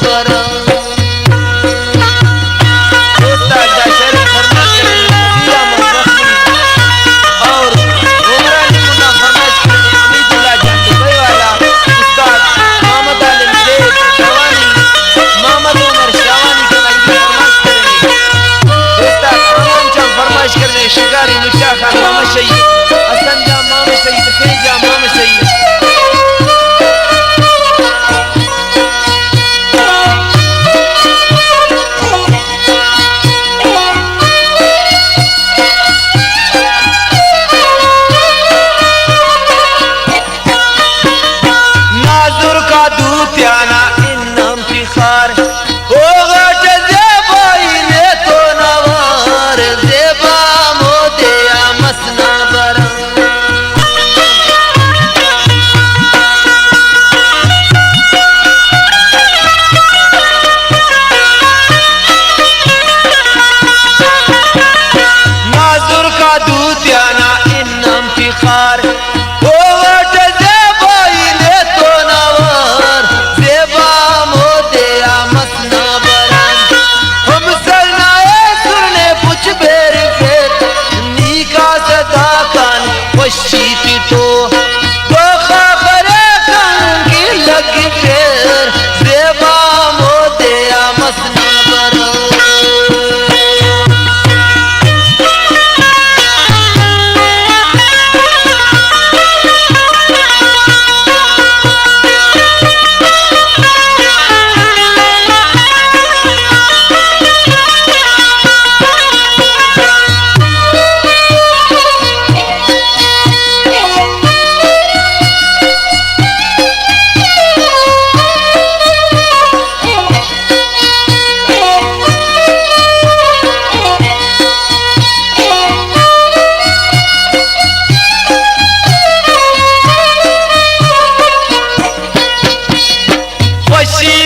बरा शिकारी मुचा खान मामा शही हसन जा मामा शही तफे जा मामा शही नाजुर का दूत आना इन्नम फिखार होगा जज़ेबाई ने तो नवार ज़ेबा मसना बरा नाजुर का दूत आना इन्नम फिखार वशीती तो दोखा करे कन की लगी फेर ज़ेबा मोदे आ मसना बरा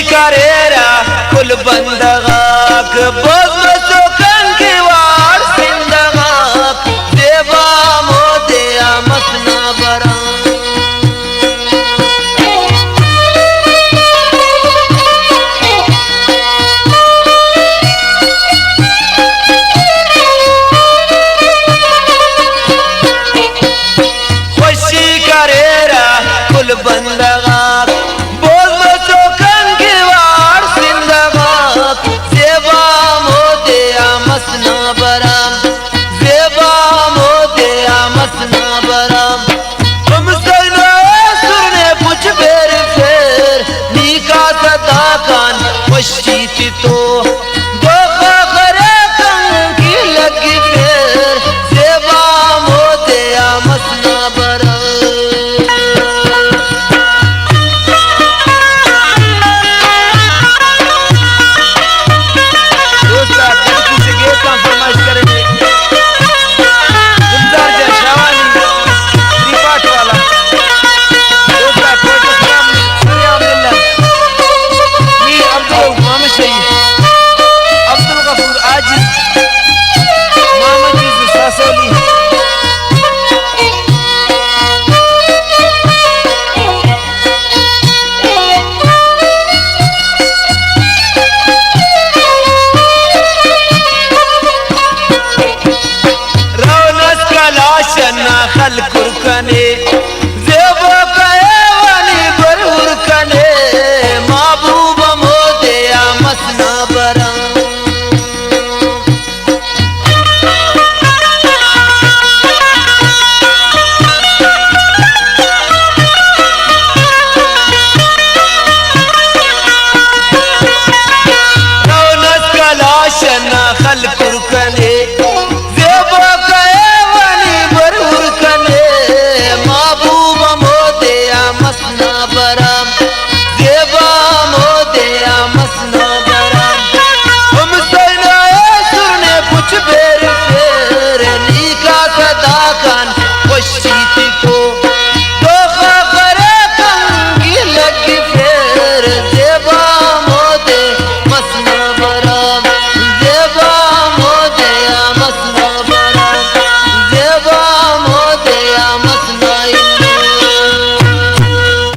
करेरा कुल बंदगाक बोझ चौकन की वार सिंदगाक ज़ेबा मोदे आ मसना बरा खुशी करेरा कुल बंदगाक मसना बरा ज़ेबा मोदे आ मसना बरा हम सना सुने पुछ बेर फेर नीका सदा कान वशीती तो